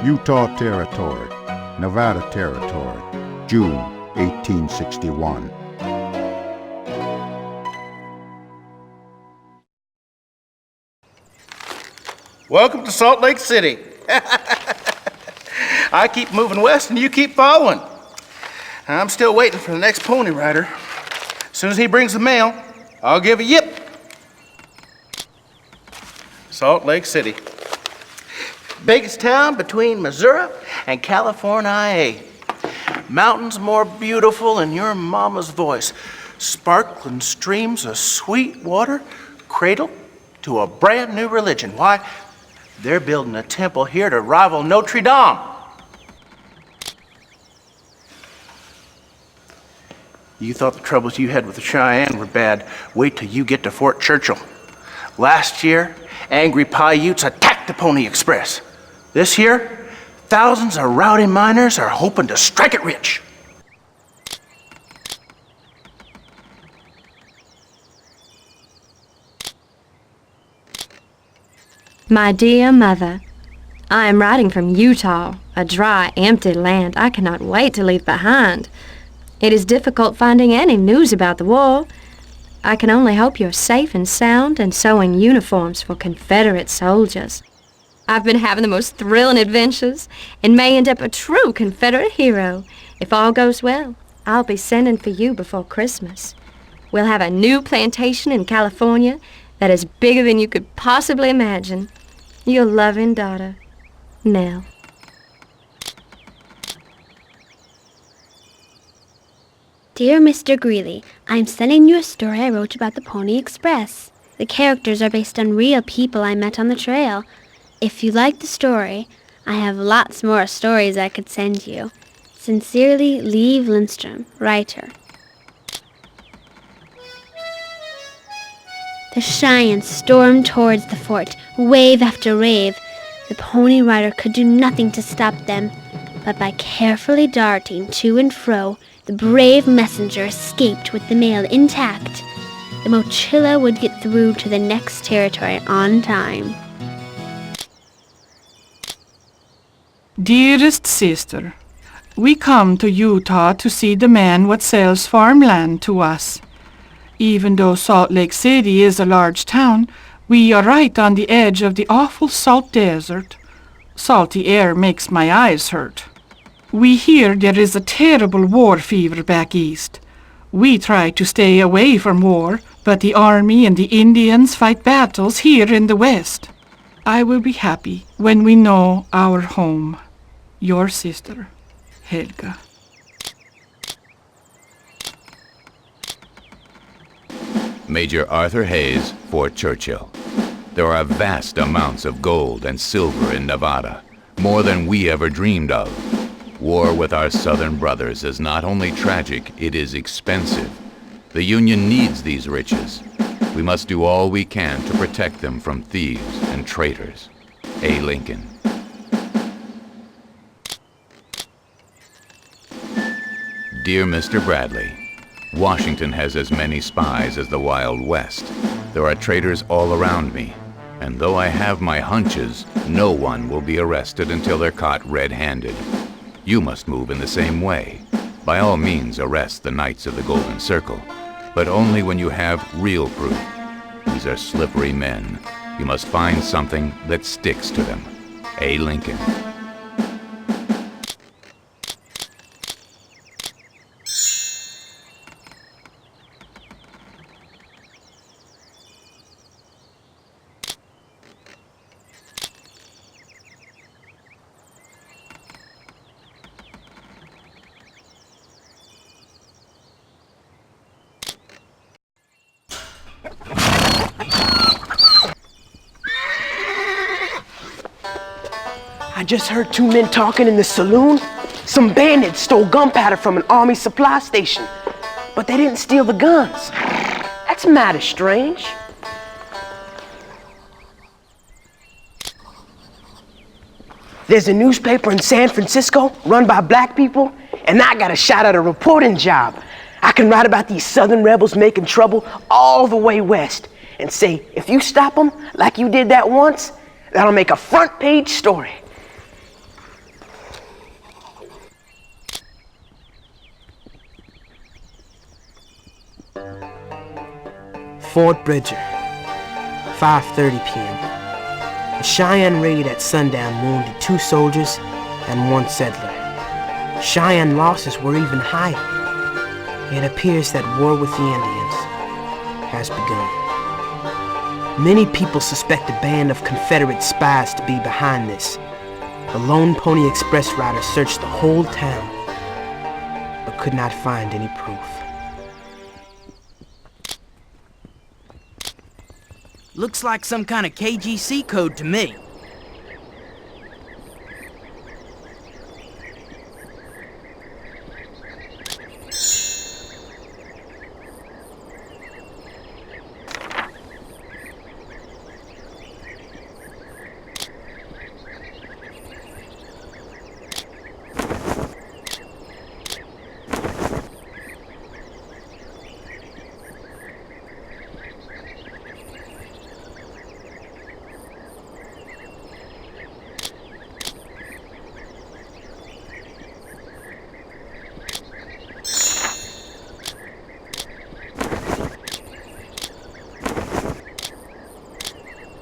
Utah Territory, Nevada Territory, June 1861. Welcome to Salt Lake City. I keep moving west and you keep following. I'm still waiting for the next pony rider. As soon as he brings the mail, I'll give a yip. Salt Lake City. Biggest town between Missouri and California. Mountains more beautiful than your mama's voice. Sparkling streams of sweet water cradled to a brand new religion. Why, they're building a temple here to rival Notre Dame. You thought the troubles you had with the Cheyenne were bad. Wait till you get to Fort Churchill. Last year, angry Paiutes attacked the Pony Express. This year, thousands of rowdy miners are hoping to strike it rich. My dear mother, I am writing from Utah, a dry, empty land I cannot wait to leave behind. It is difficult finding any news about the war. I can only hope you're safe and sound and sewing uniforms for Confederate soldiers. I've been having the most thrilling adventures and may end up a true Confederate hero. If all goes well, I'll be sending for you before Christmas. We'll have a new plantation in California that is bigger than you could possibly imagine. Your loving daughter, Nell. Dear Mr. Greeley, I'm sending you a story I wrote about the Pony Express. The characters are based on real people I met on the trail. If you like the story, I have lots more stories I could send you. Sincerely, Liev Lindstrom, writer. The Cheyennes stormed towards the fort, wave after wave. The Pony Rider could do nothing to stop them, but by carefully darting to and fro, the brave messenger escaped with the mail intact. The mochila would get through to the next territory on time. Dearest sister, we come to Utah to see the man what sells farmland to us. Even though Salt Lake City is a large town, we are right on the edge of the awful salt desert. Salty air makes my eyes hurt. We hear there is a terrible war fever back east. We try to stay away from war, but the army and the Indians fight battles here in the west. I will be happy when we know our home. Your sister, Helga. Major Arthur Hayes, Fort Churchill. There are vast amounts of gold and silver in Nevada, more than we ever dreamed of. War with our southern brothers is not only tragic, it is expensive. The Union needs these riches. We must do all we can to protect them from thieves and traitors. A. Lincoln. Dear Mr. Bradley, Washington has as many spies as the Wild West. There are traitors all around me, and though I have my hunches, no one will be arrested until they're caught red-handed. You must move in the same way. By all means, arrest the Knights of the Golden Circle, but only when you have real proof. These are slippery men. You must find something that sticks to them. A. Lincoln. I just heard two men talking in the saloon. Some bandits stole gunpowder from an army supply station, but they didn't steal the guns. That's mighty strange. There's a newspaper in San Francisco run by black people, and I got a shot at a reporting job. I can write about these southern rebels making trouble all the way west and say, if you stop them like you did that once, that'll make a front page story. Fort Bridger, 5:30 p.m. A Cheyenne raid at sundown wounded 2 soldiers and 1 settler. Cheyenne losses were even higher. It appears that war with the Indians has begun. Many people suspect a band of Confederate spies to be behind this. The lone Pony Express rider searched the whole town, but could not find any proof. Looks like some kind of KGC code to me.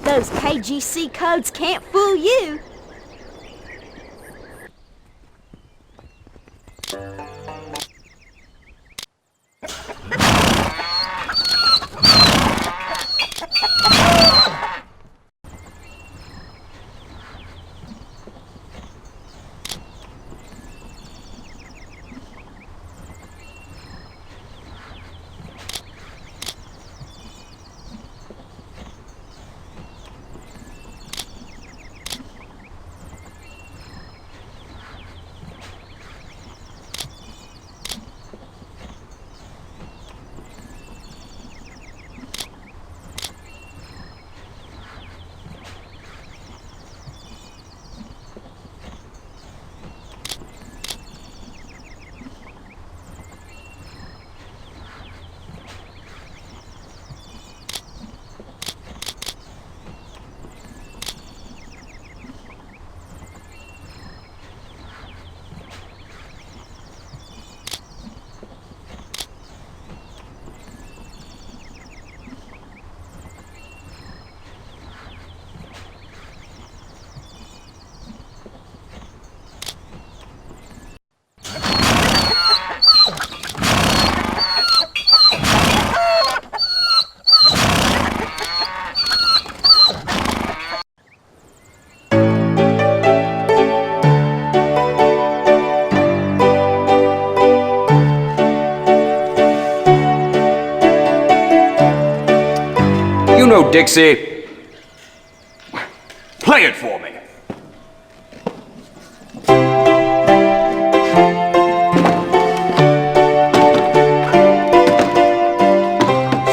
Those KGC codes can't fool you. Dixie, play it for me.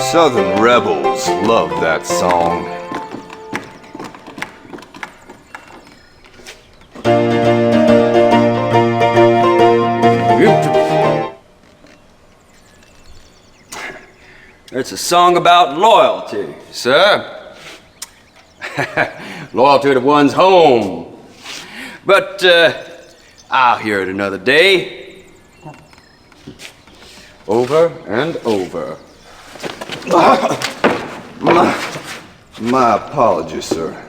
Southern rebels love that song. It's a song about loyalty, sir. Loyalty to one's home. But I'll hear it another day. Over and over. My apologies, sir.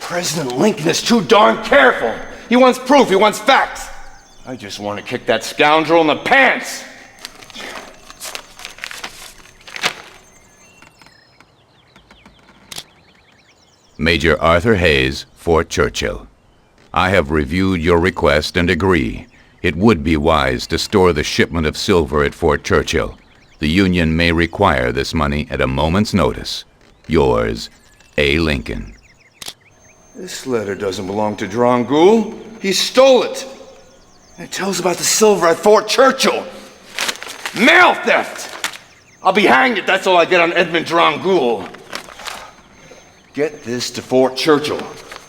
President Lincoln is too darn careful. He wants proof, he wants facts. I just want to kick that scoundrel in the pants. Major Arthur Hayes, Fort Churchill. I have reviewed your request and agree. It would be wise to store the shipment of silver at Fort Churchill. The Union may require this money at a moment's notice. Yours, A. Lincoln. This letter doesn't belong to Drangool. He stole it. And it tells about the silver at Fort Churchill. Mail theft! I'll be hanged if that's all I get on Edmund Drangool. Get this to Fort Churchill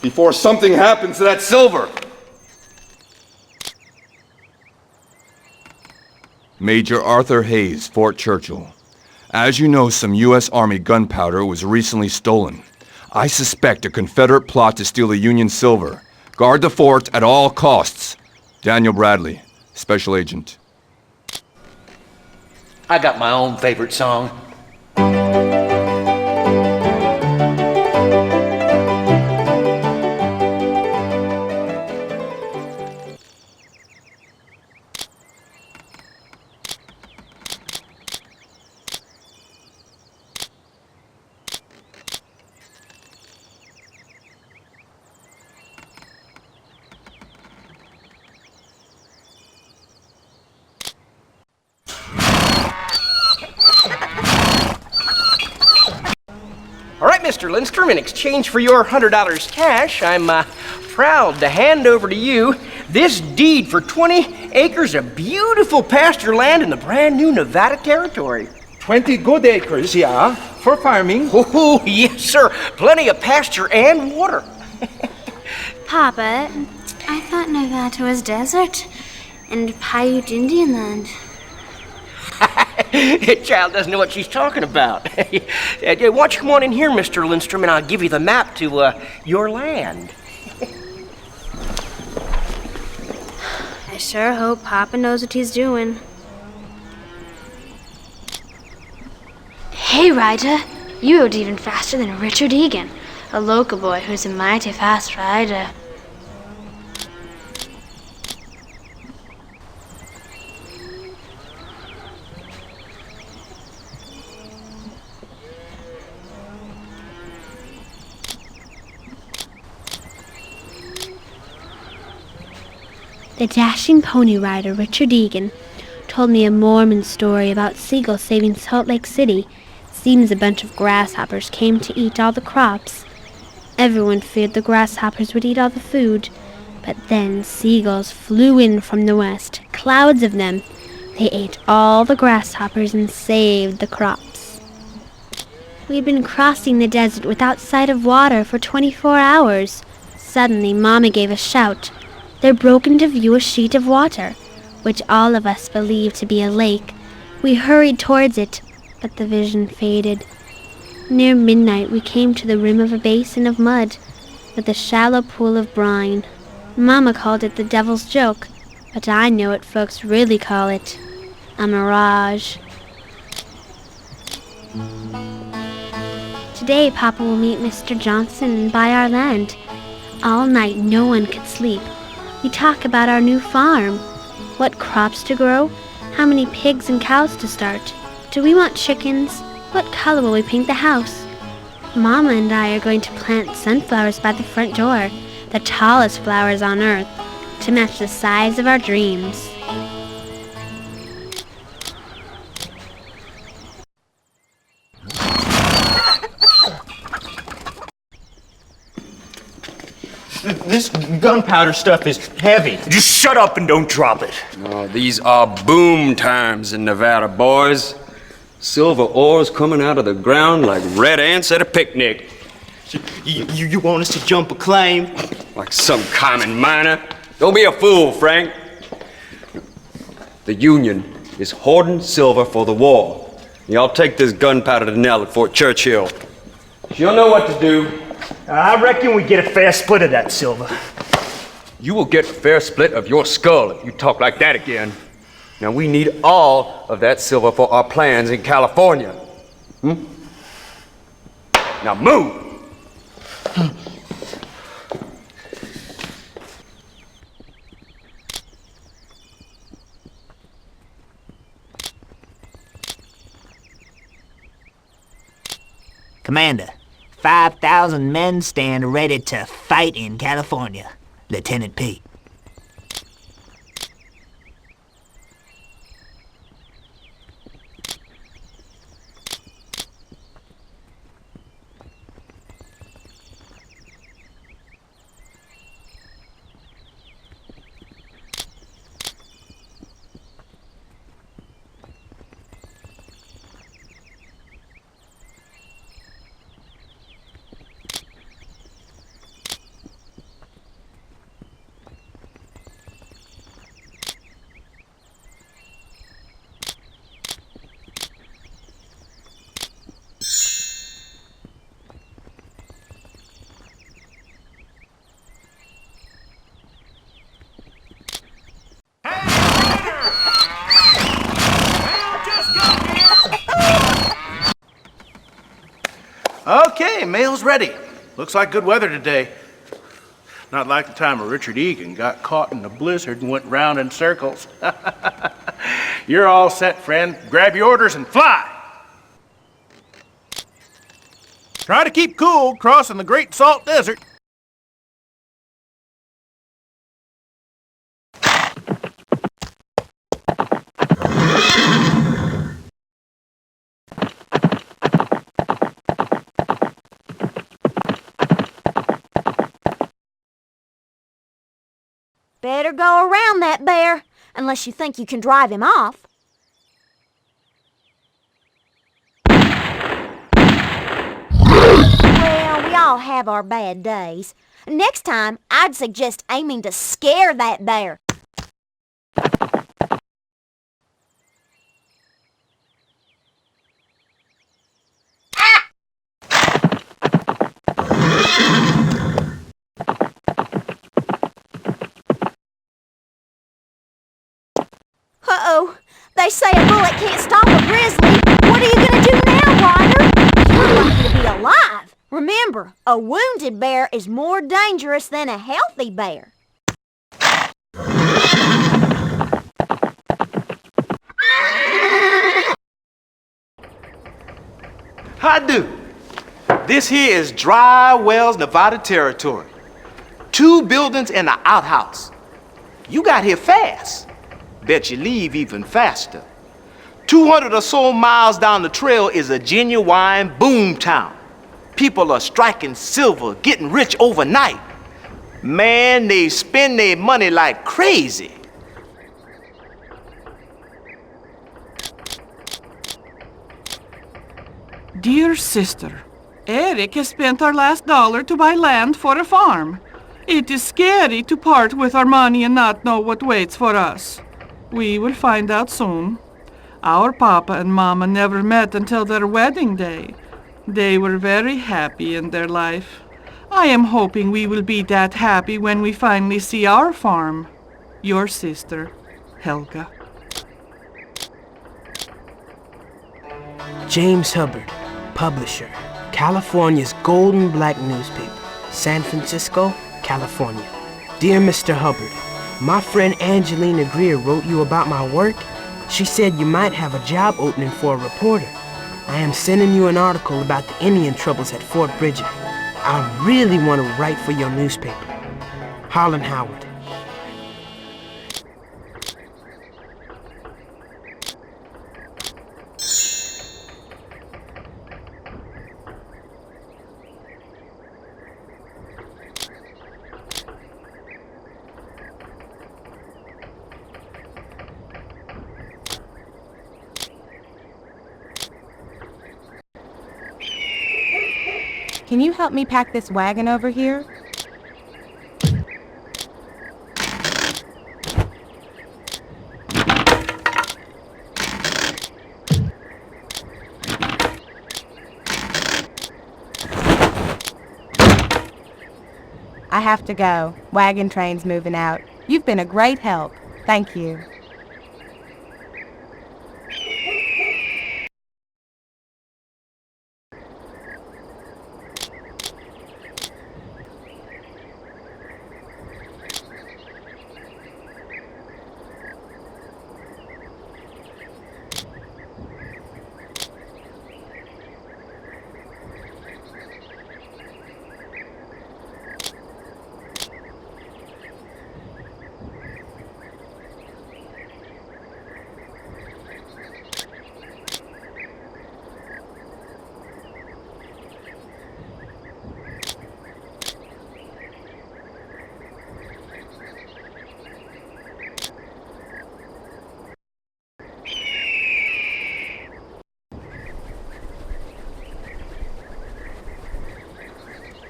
before something happens to that silver. Major Arthur Hayes, Fort Churchill. As you know, some U.S. Army gunpowder was recently stolen. I suspect a Confederate plot to steal the Union silver. Guard the fort at all costs. Daniel Bradley, Special Agent. I got my own favorite song. All right, Mr. Lindstrom, in exchange for your $100 cash, I'm proud to hand over to you this deed for 20 acres of beautiful pasture land in the brand new Nevada Territory. 20 good acres, yeah, for farming. Oh, yes, sir. Plenty of pasture and water. Papa, I thought Nevada was desert and Paiute Indian land. Child doesn't know what she's talking about. Why don't you come on in here, Mr. Lindstrom, and I'll give you the map to your land. I sure hope Papa knows what he's doing. Hey, Ryder, you rode even faster than Richard Egan, a local boy who's a mighty fast rider. The dashing pony rider Richard Egan told me a Mormon story about seagulls saving Salt Lake City. Seems a bunch of grasshoppers came to eat all the crops. Everyone feared the grasshoppers would eat all the food, but then seagulls flew in from the west, clouds of them. They ate all the grasshoppers and saved the crops. We'd been crossing the desert without sight of water for 24 hours. Suddenly, Mama gave a shout. There broke into view a sheet of water, which all of us believed to be a lake. We hurried towards it, but the vision faded. Near midnight, we came to the rim of a basin of mud, with a shallow pool of brine. Mama called it the Devil's Joke, but I know what folks really call it, a mirage. Today, Papa will meet Mr. Johnson and buy our land. All night, no one could sleep. We talk about our new farm, what crops to grow, how many pigs and cows to start. Do we want chickens? What color will we paint the house? Mama and I are going to plant sunflowers by the front door, the tallest flowers on earth, to match the size of our dreams. This gunpowder stuff is heavy. Just shut up and don't drop it. Oh, these are boom times in Nevada, boys. Silver ore's coming out of the ground like red ants at a picnic. So you want us to jump a claim? Like some common miner? Don't be a fool, Frank. The Union is hoarding silver for the war. Y'all take this gunpowder to Nell at Fort Churchill. She'll know what to do. I reckon we get a fair split of that silver. You will get a fair split of your skull if you talk like that again. Now, we need all of that silver for our plans in California. Now, move! Commander, 5,000 men stand ready to fight in California. Lieutenant P. Okay, mail's ready. Looks like good weather today. Not like the time Richard Egan got caught in a blizzard and went round in circles. You're all set, friend. Grab your orders and fly. Try to keep cool crossing the Great Salt Desert. Better go around that bear, unless you think you can drive him off. Well, we all have our bad days. Next time, I'd suggest aiming to scare that bear. Uh-oh, they say a bullet can't stop a grizzly. What are you gonna do now, Ryder? You're lucky to be alive. Remember, a wounded bear is more dangerous than a healthy bear. How do? This here is Dry Wells, Nevada territory. 2 buildings and an outhouse. You got here fast. Bet you leave even faster. 200 or so miles down the trail is a genuine boom town. People are striking silver, getting rich overnight. Man, they spend their money like crazy. Dear sister, Eric has spent our last dollar to buy land for a farm. It is scary to part with our money and not know what waits for us. We will find out soon. Our papa and mama never met until their wedding day. They were very happy in their life. I am hoping we will be that happy when we finally see our farm. Your sister, Helga. James Hubbard, publisher, California's Golden Black newspaper, San Francisco, California. Dear Mr. Hubbard, my friend Angelina Greer wrote you about my work. She said you might have a job opening for a reporter. I am sending you an article about the Indian troubles at Fort Bridger. I really want to write for your newspaper. Harlan Howard. Can you help me pack this wagon over here? I have to go. Wagon train's moving out. You've been a great help. Thank you.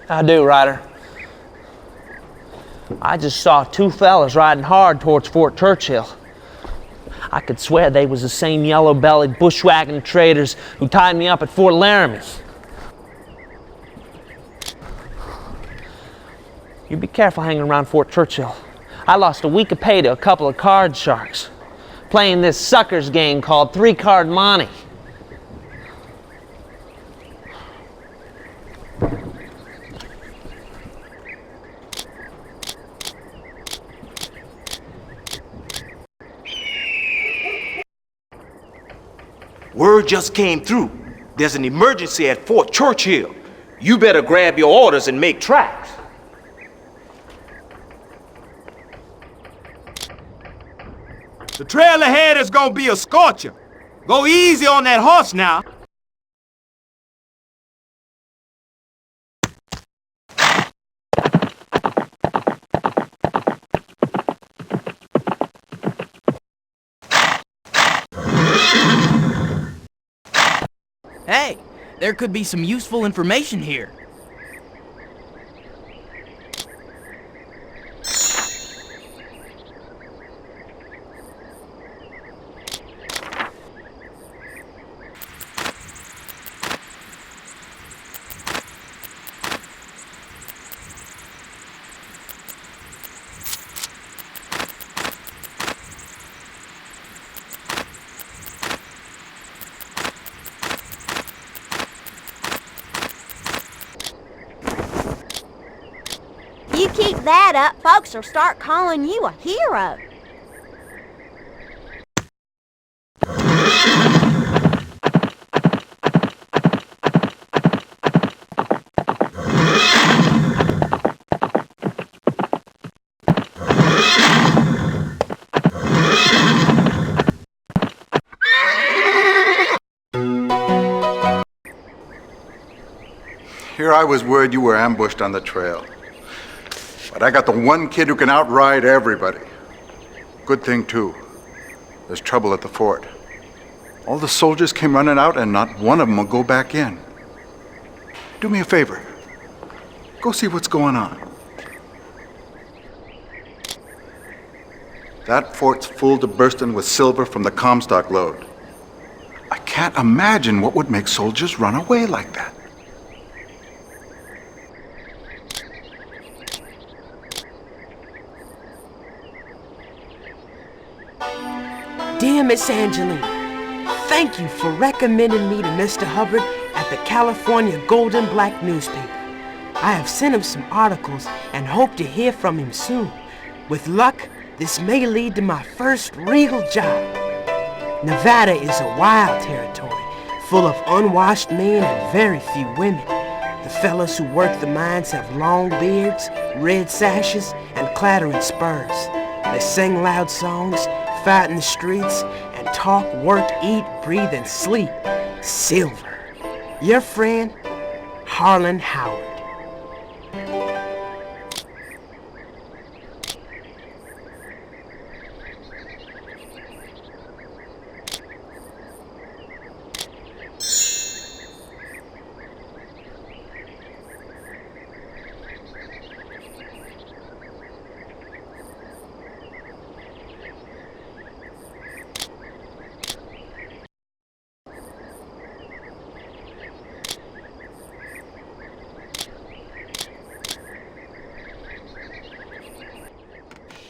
How do, Ryder? I just saw 2 fellas riding hard towards Fort Churchill. I could swear they was the same yellow-bellied bushwhacking traders who tied me up at Fort Laramie. You be careful hanging around Fort Churchill. I lost a week of pay to a couple of card sharks, playing this suckers game called 3-Card Monte. Word just came through. There's an emergency at Fort Churchill. You better grab your orders and make tracks. The trail ahead is gonna be a scorcher. Go easy on that horse now. Hey, there could be some useful information here. You keep that up, folks will start calling you a hero. Here I was worried you were ambushed on the trail. But I got the one kid who can outride everybody. Good thing, too. There's trouble at the fort. All the soldiers came running out, and not one of them will go back in. Do me a favor. Go see what's going on. That fort's full to bursting with silver from the Comstock load. I can't imagine what would make soldiers run away like that. Dear Miss Angeline, thank you for recommending me to Mr. Hubbard at the California Golden Black newspaper. I have sent him some articles and hope to hear from him soon. With luck, this may lead to my first real job. Nevada is a wild territory, full of unwashed men and very few women. The fellas who work the mines have long beards, red sashes, and clattering spurs. They sing loud songs, fight in the streets, and talk, work, eat, breathe, and sleep. Silver. Your friend, Harlan Howard.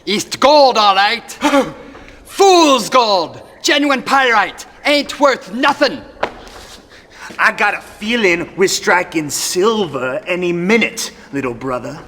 It's gold, all right. Fool's gold. Genuine pyrite. Ain't worth nothing. I got a feeling we're striking silver any minute, little brother.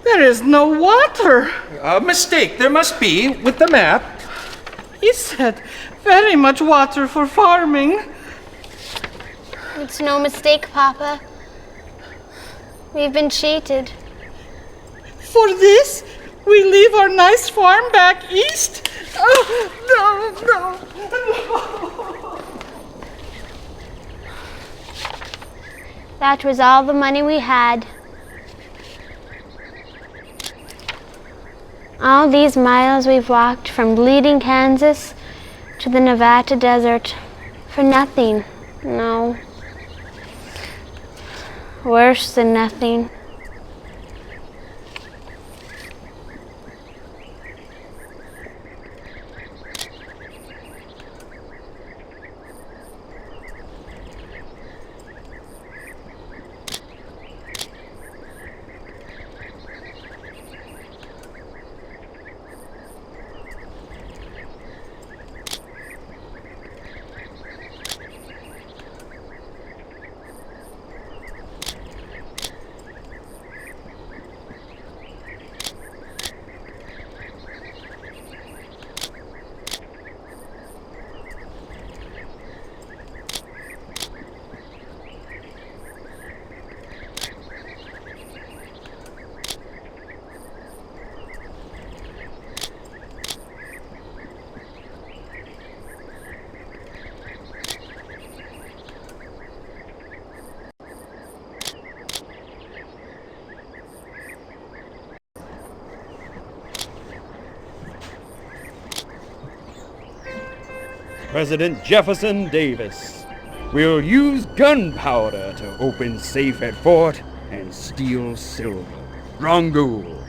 There is no water. A mistake there must be with the map. He said very much water for farming. It's no mistake, Papa. We've been cheated. For this, we leave our nice farm back east? Oh, no. That was all the money we had. All these miles we've walked from bleeding Kansas to the Nevada desert for nothing. No. Worse than nothing. President Jefferson Davis will use gunpowder to open safe at fort and steal silver. Drangul.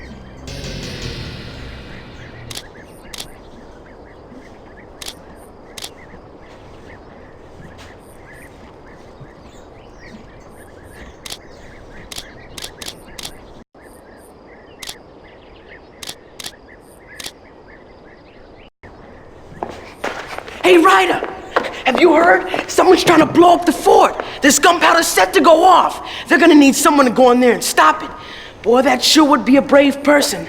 Hey, Ryder! Have you heard? Someone's trying to blow up the fort. There's gunpowder set to go off. They're gonna need someone to go in there and stop it. Boy, that sure would be a brave person.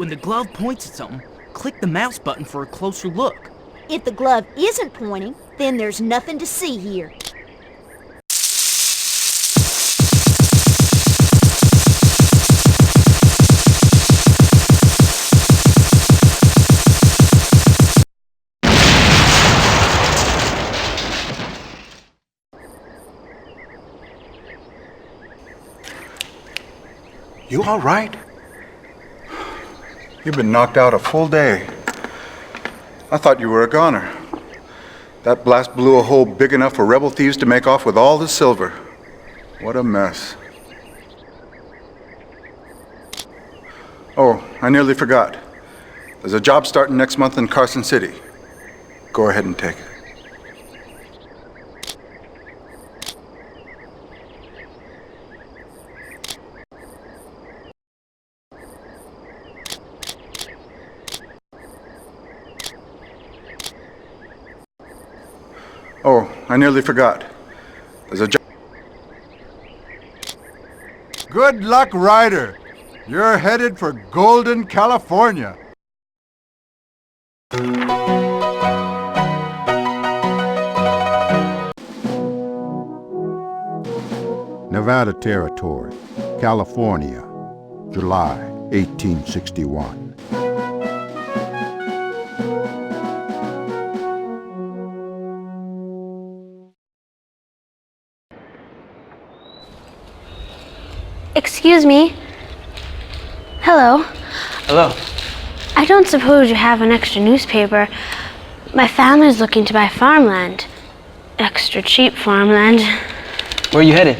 When the glove points at something, click the mouse button for a closer look. If the glove isn't pointing, then there's nothing to see here. You all right? You've been knocked out a full day. I thought you were a goner. That blast blew a hole big enough for rebel thieves to make off with all the silver. What a mess. Oh, I nearly forgot. There's a job starting next month in Carson City. Go ahead and take it. Oh, I nearly forgot. There's a job. Good luck, Ryder. You're headed for Golden, California. Nevada Territory, California, July 1861. Excuse me. Hello. Hello. I don't suppose you have an extra newspaper. My family's looking to buy farmland. Extra cheap farmland. Where are you headed?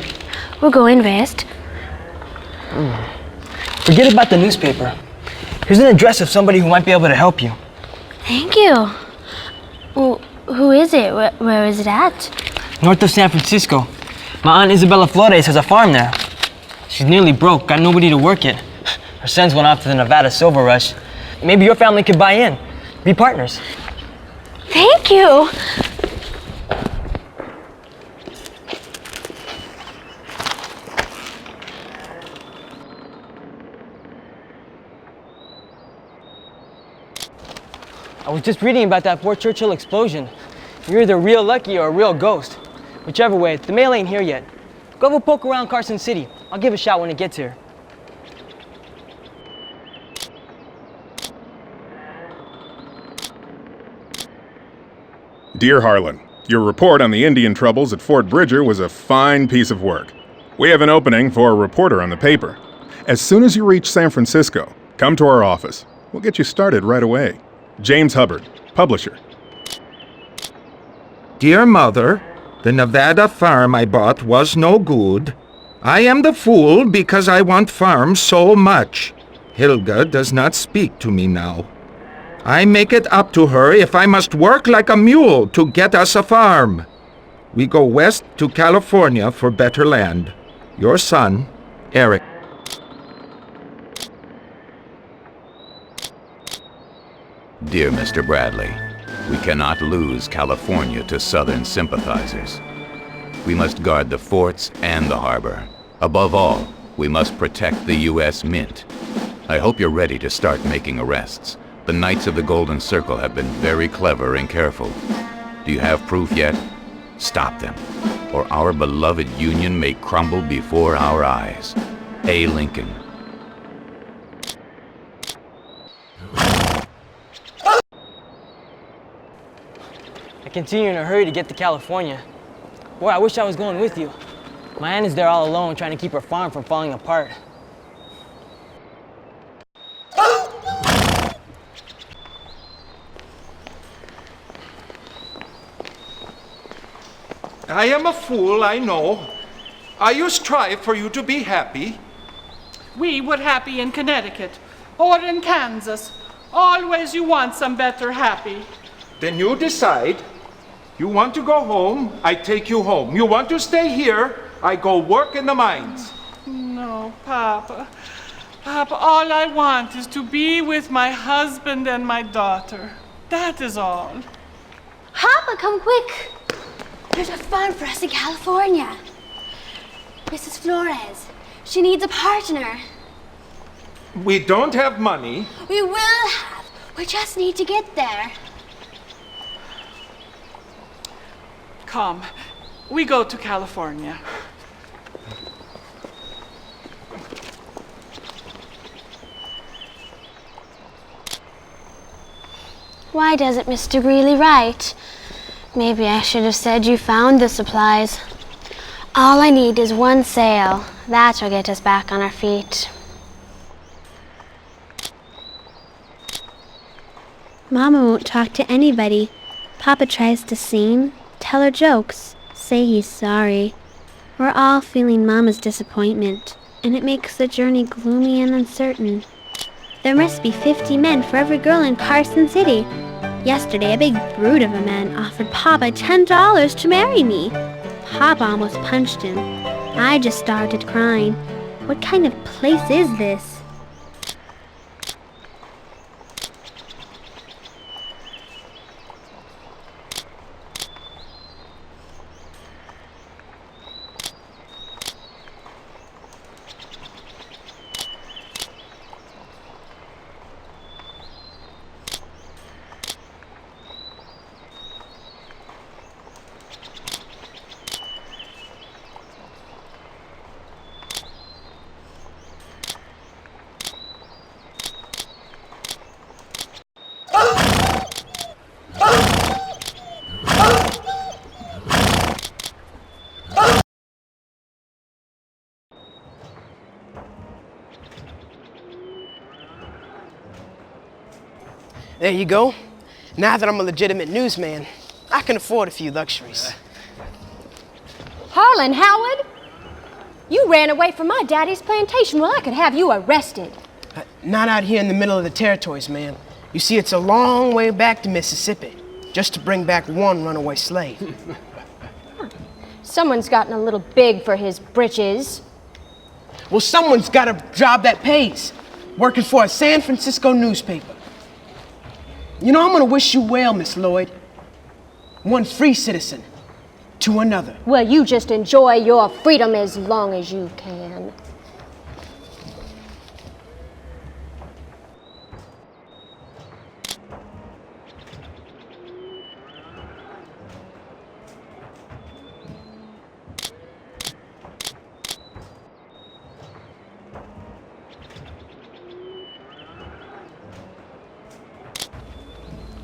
We're going west. Forget about the newspaper. Here's an address of somebody who might be able to help you. Thank you. Well, who is it? Where is it at? North of San Francisco. My Aunt Isabella Flores has a farm there. She's nearly broke, got nobody to work it. Her sons went off to the Nevada silver rush. Maybe your family could buy in. Be partners. Thank you. I was just reading about that Fort Churchill explosion. You're either real lucky or a real ghost. Whichever way, the mail ain't here yet. Go have a poke around Carson City. I'll give a shot when it gets here. Dear Harlan, your report on the Indian troubles at Fort Bridger was a fine piece of work. We have an opening for a reporter on the paper. As soon as you reach San Francisco, come to our office. We'll get you started right away. James Hubbard, publisher. Dear Mother, the Nevada farm I bought was no good. I am the fool because I want farms so much. Hilga does not speak to me now. I make it up to her if I must work like a mule to get us a farm. We go west to California for better land. Your son, Eric. Dear Mr. Bradley, we cannot lose California to Southern sympathizers. We must guard the forts and the harbor. Above all, we must protect the U.S. Mint. I hope you're ready to start making arrests. The Knights of the Golden Circle have been very clever and careful. Do you have proof yet? Stop them, or our beloved Union may crumble before our eyes. A. Lincoln. I continue in a hurry to get to California. Boy, I wish I was going with you. My aunt is there all alone trying to keep her farm from falling apart. I am a fool, I know. I used strive for you to be happy. We were happy in Connecticut or in Kansas. Always you want some better happy. Then you decide. You want to go home, I take you home. You want to stay here, I go work in the mines. No, Papa. Papa, all I want is to be with my husband and my daughter. That is all. Papa, come quick. There's a farm for us in California. Mrs. Flores, she needs a partner. We don't have money. We will have. We just need to get there. Come, we go to California. Why doesn't Mr. Greeley write? Maybe I should have said you found the supplies. All I need is one sail. That'll get us back on our feet. Mama won't talk to anybody. Papa tries to sing, tell her jokes, say he's sorry. We're all feeling Mama's disappointment, and it makes the journey gloomy and uncertain. There must be 50 men for every girl in Carson City. Yesterday, a big brute of a man offered Papa $10 to marry me. Papa almost punched him. I just started crying. What kind of place is this? There you go. Now that I'm a legitimate newsman, I can afford a few luxuries. Harlan, Howard, You ran away from my daddy's plantation. Well, I could have you arrested. Not out here in the middle of the territories, man. You see, it's a long way back to Mississippi, just to bring back one runaway slave. Someone's gotten a little big for his britches. Well, someone's got a job that pays, working for a San Francisco newspaper. You know, I'm gonna wish you well, Miss Lloyd. One free citizen to another. Well, you just enjoy your freedom as long as you can.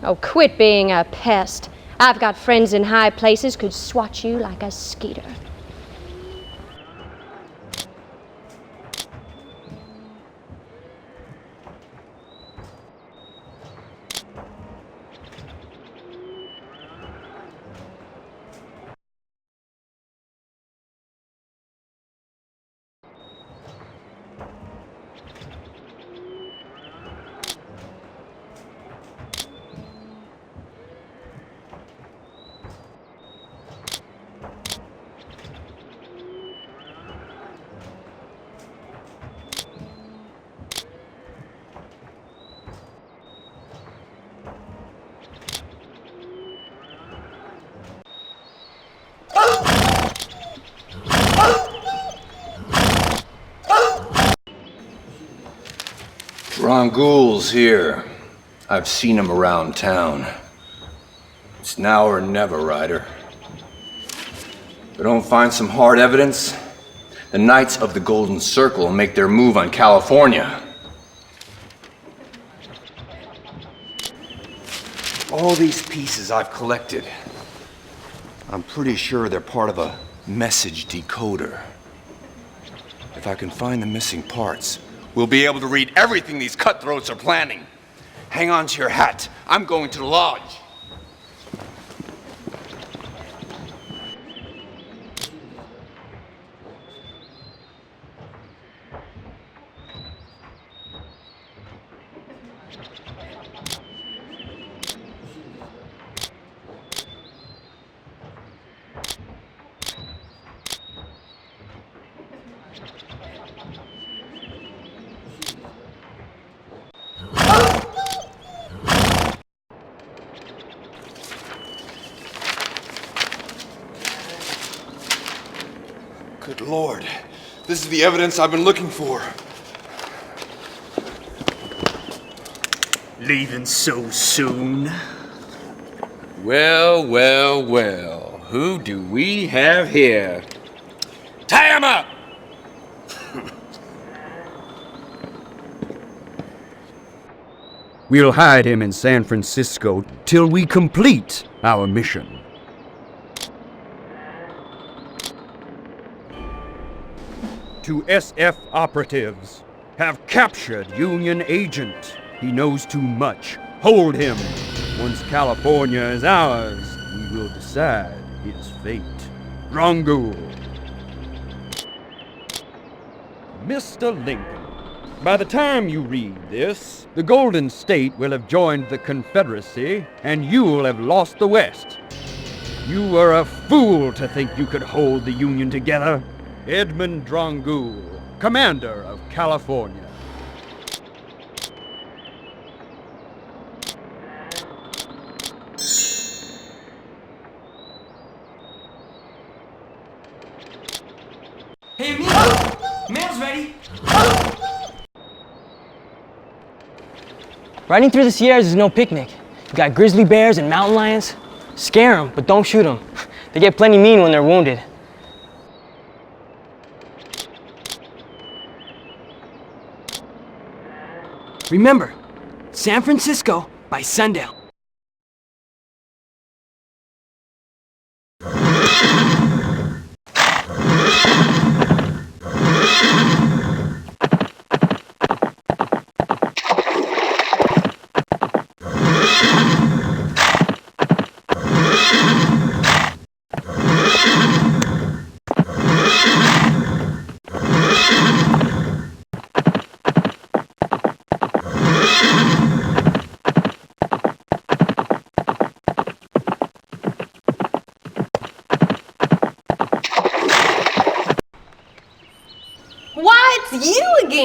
Oh, quit being a pest. I've got friends in high places could swat you like a skeeter. Ron Ghoul's here. I've seen him around town. It's now or never, Ryder. If we don't find some hard evidence, the Knights of the Golden Circle will make their move on California. All these pieces I've collected, I'm pretty sure they're part of a message decoder. If I can find the missing parts, we'll be able to read everything these cutthroats are planning. Hang on to your hat. I'm going to the lodge. Good Lord, this is the evidence I've been looking for. Leaving so soon? Well, well, well. Who do we have here? Tie him up! We'll hide him in San Francisco till we complete our mission. To SF operatives, have captured Union agent. He knows too much. Hold him. Once California is ours, we will decide his fate. Rongul. Mr. Lincoln, by the time you read this, the Golden State will have joined the Confederacy, and you'll have lost the West. You were a fool to think you could hold the Union together. Edmund Drongul, Commander of California. Hey, amigo! Mail's ready! Riding through the Sierras is no picnic. You got grizzly bears and mountain lions. Scare them, but don't shoot them. They get plenty mean when they're wounded. Remember, San Francisco by sundown.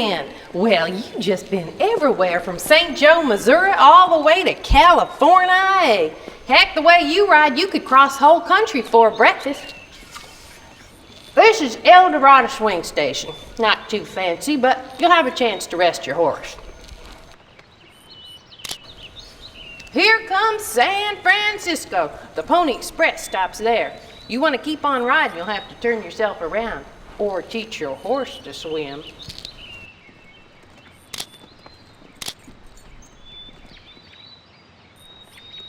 again. Well, you've just been everywhere from St. Joe, Missouri, all the way to California. Heck, the way you ride, you could cross whole country for breakfast. This is El Dorado Swing Station. Not too fancy, but you'll have a chance to rest your horse. Here comes San Francisco. The Pony Express stops there. You want to keep on riding, you'll have to turn yourself around or teach your horse to swim.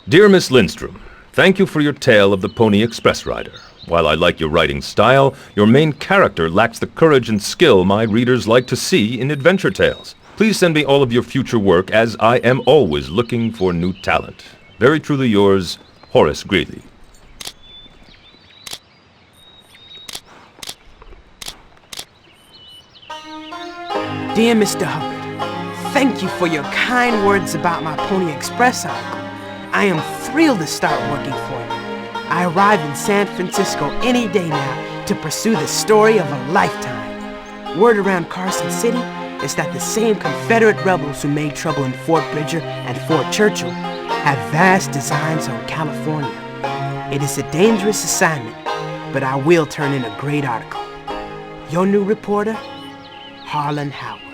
Dear Miss Lindstrom, thank you for your tale of the Pony Express rider. While I like your writing style, your main character lacks the courage and skill my readers like to see in adventure tales. Please send me all of your future work, as I am always looking for new talent. Very truly yours, Horace Greeley. Dear Mr. Hubbard, thank you for your kind words about my Pony Express article. I am thrilled to start working for you. I arrive in San Francisco any day now to pursue the story of a lifetime. Word around Carson City is that the same Confederate rebels who made trouble in Fort Bridger and Fort Churchill have vast designs on California. It is a dangerous assignment, but I will turn in a great article. Your new reporter, Harlan Howard.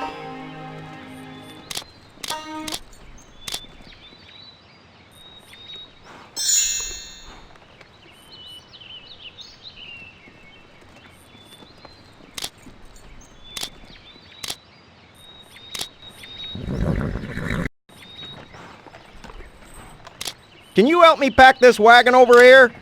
Can you help me pack this wagon over here?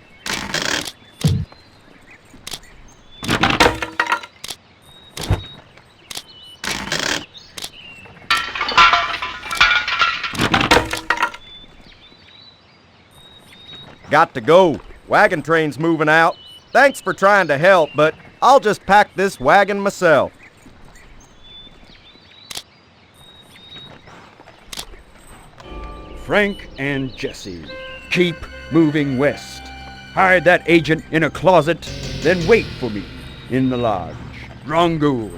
Got to go. Wagon train's moving out. Thanks for trying to help, but I'll just pack this wagon myself. Frank and Jesse, keep moving west. Hide that agent in a closet, then wait for me in the lodge. Drangul.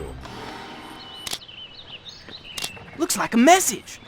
Looks like a message.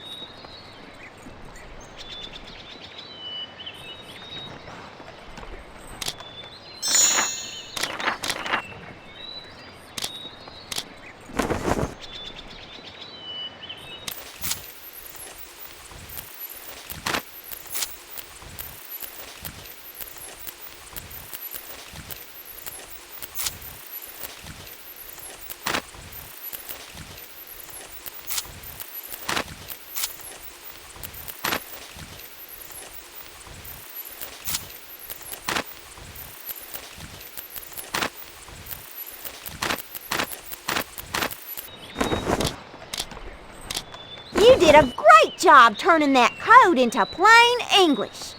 You did a great job turning that code into plain English.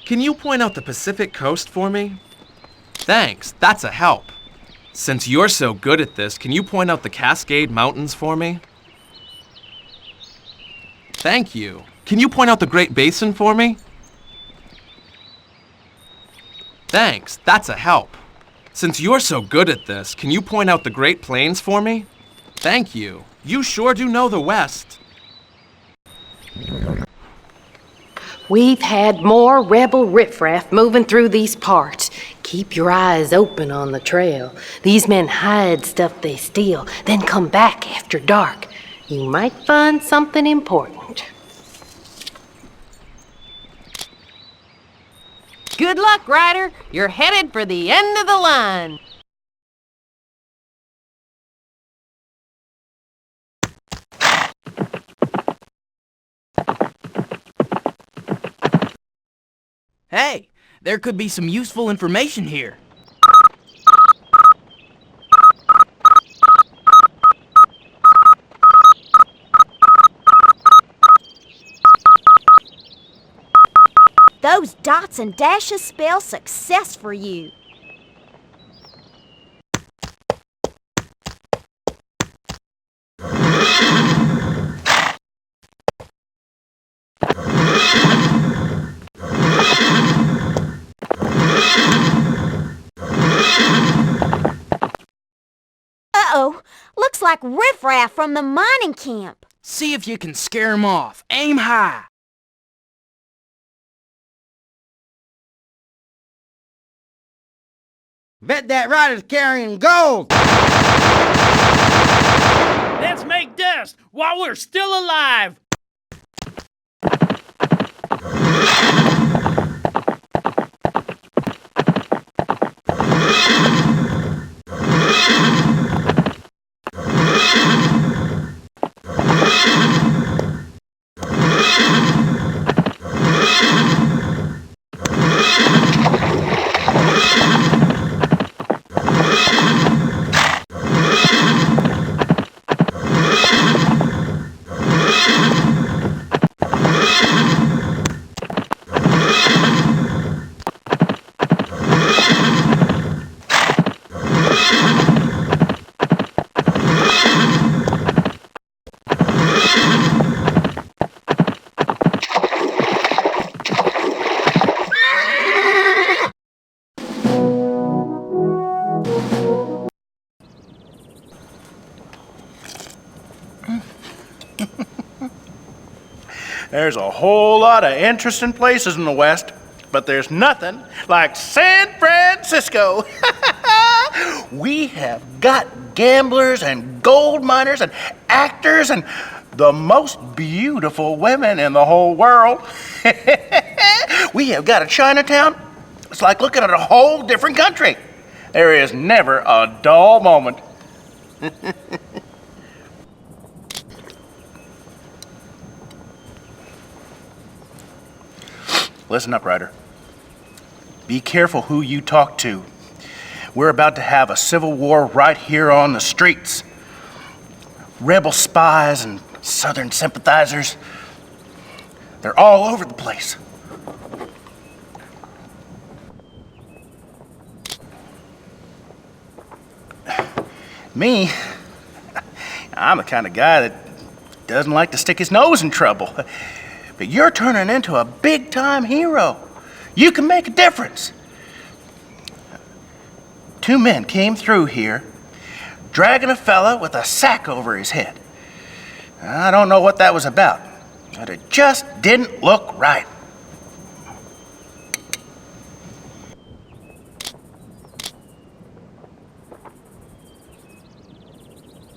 Can you point out the Pacific coast for me? Thanks, that's a help. Since you're so good at this, can you point out the Cascade Mountains for me? Thank you. Can you point out the Great Basin for me? Thanks, that's a help. Since you're so good at this, can you point out the Great Plains for me? Thank you. You sure do know the West. We've had more rebel riffraff moving through these parts. Keep your eyes open on the trail. These men hide stuff they steal, then come back after dark. You might find something important. Good luck, Ryder. You're headed for the end of the line. Hey, there could be some useful information here. Those dots and dashes spell success for you. Uh-oh, looks like riffraff from the mining camp. See if you can scare 'em off. Aim high. Bet that rider's carrying gold! Let's make dust while we're still alive! There's a whole lot of interesting places in the West, but there's nothing like San Francisco. We have got gamblers and gold miners and actors and the most beautiful women in the whole world. We have got a Chinatown. It's like looking at a whole different country. There is never a dull moment. Listen up, Ryder. Be careful who you talk to. We're about to have a civil war right here on the streets. Rebel spies and Southern sympathizers, they're all over the place. Me, I'm the kind of guy that doesn't like to stick his nose in trouble. But you're turning into a big-time hero. You can make a difference. 2 men came through here, dragging a fella with a sack over his head. I don't know what that was about, but it just didn't look right.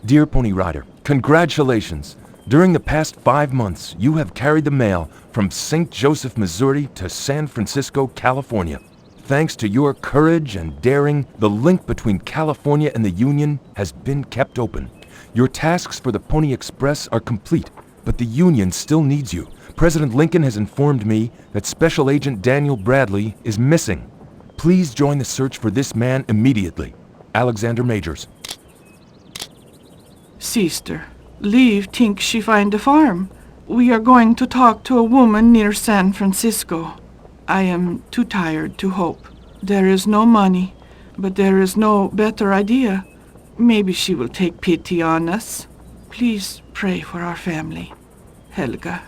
Dear Pony Rider, congratulations. During the past 5 months, you have carried the mail from St. Joseph, Missouri to San Francisco, California. Thanks to your courage and daring, the link between California and the Union has been kept open. Your tasks for the Pony Express are complete, but the Union still needs you. President Lincoln has informed me that Special Agent Daniel Bradley is missing. Please join the search for this man immediately. Alexander Majors. Sister, leave think she find the farm. We are going to talk to a woman near San Francisco. I am too tired to hope. There is no money, but there is no better idea. Maybe she will take pity on us. Please pray for our family. Helga.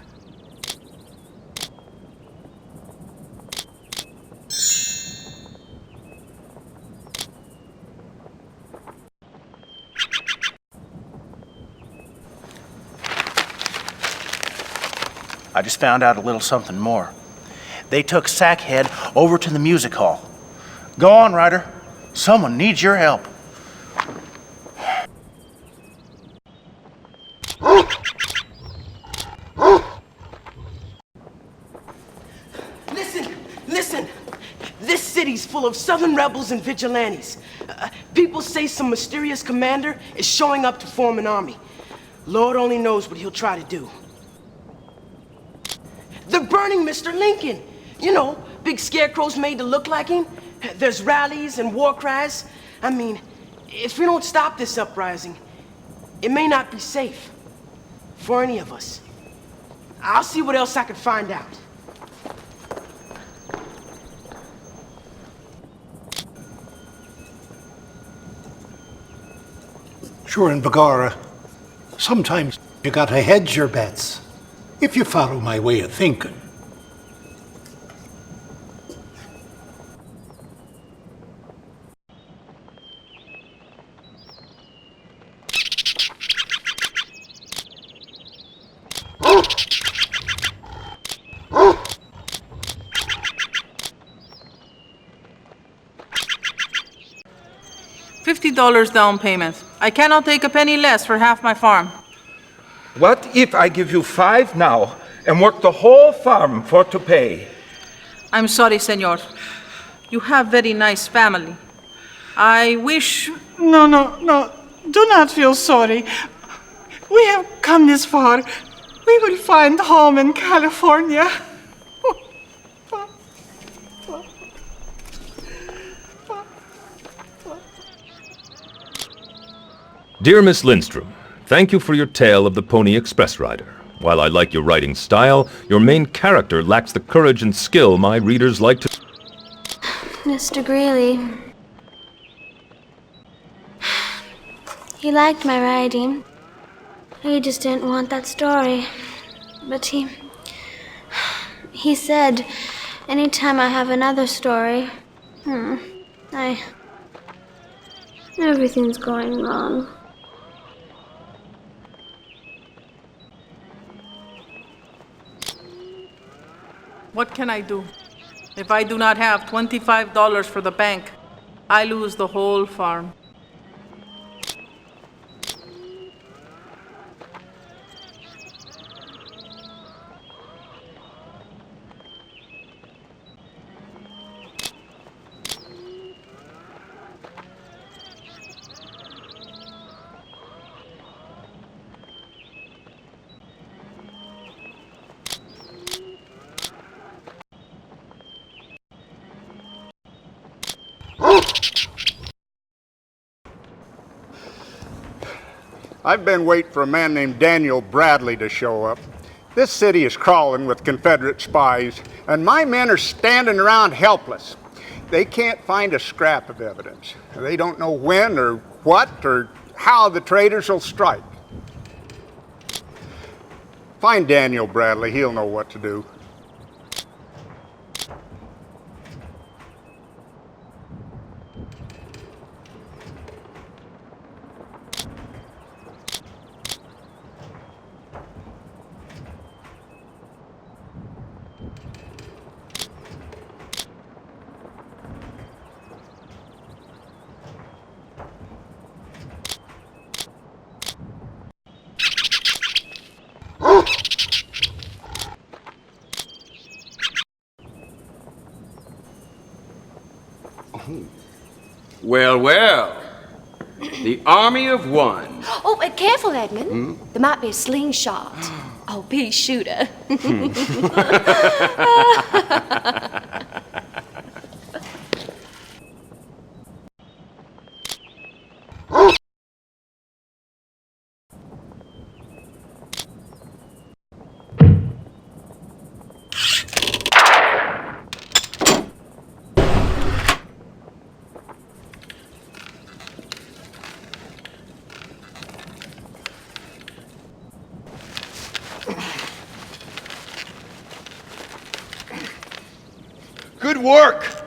I just found out a little something more. They took Sackhead over to the music hall. Go on, Ryder. Someone needs your help. Listen. This city's full of Southern rebels and vigilantes. People say some mysterious commander is showing up to form an army. Lord only knows what he'll try to do. They're burning Mr. Lincoln. You know, big scarecrows made to look like him. There's rallies and war cries. I mean, if we don't stop this uprising, it may not be safe for any of us. I'll see what else I can find out. Sure, in Bagara, sometimes you gotta hedge your bets, if you follow my way of thinking. $50 down payment. I cannot take a penny less for half my farm. What if I give you 5 now and work the whole farm for to pay? I'm sorry, senor. You have very nice family. I wish... No. Do not feel sorry. We have come this far. We will find home in California. Dear Miss Lindstrom, thank you for your tale of the Pony Express rider. While I like your writing style, your main character lacks the courage and skill my readers like to... Mr. Greeley. He liked my writing. He just didn't want that story. But he said, anytime I have another story, everything's going wrong. What can I do? If I do not have $25 for the bank, I lose the whole farm. I've been waiting for a man named Daniel Bradley to show up. This city is crawling with Confederate spies, and my men are standing around helpless. They can't find a scrap of evidence. They don't know when or what or how the traitors will strike. Find Daniel Bradley, he'll know what to do. Well. The Army of One. Oh, careful, Edmund. There might be a slingshot. Oh, pea shooter. Good work!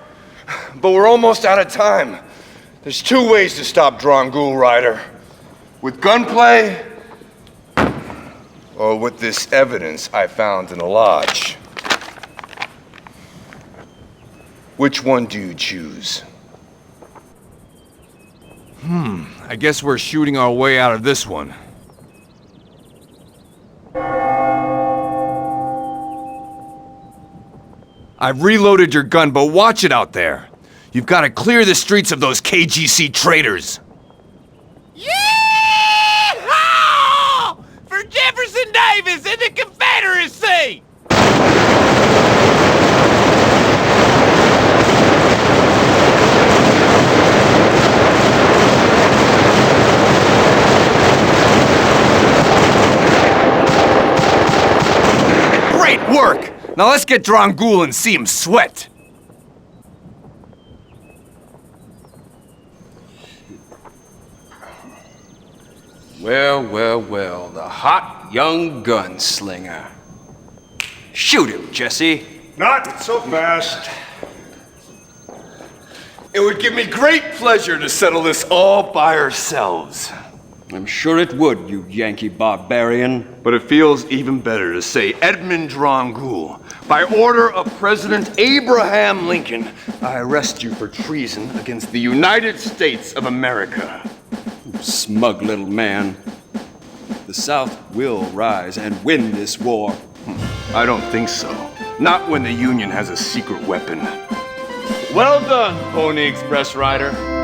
But we're almost out of time. There's 2 ways to stop Drangul Rider. With gunplay, or with this evidence I found in the lodge. Which one do you choose? I guess we're shooting our way out of this one. I've reloaded your gun, but watch it out there. You've got to clear the streets of those KGC traitors. Yeehaw! For Jefferson Davis and the Confederacy! Great work! Now let's get Drangul and see him sweat. Well, the hot young gunslinger. Shoot him, Jesse. Not so fast. It would give me great pleasure to settle this all by ourselves. I'm sure it would, you Yankee barbarian. But it feels even better to say Edmund Drangul. By order of President Abraham Lincoln, I arrest you for treason against the United States of America. You smug little man. The South will rise and win this war. I don't think so. Not when the Union has a secret weapon. Well done, Pony Express Rider.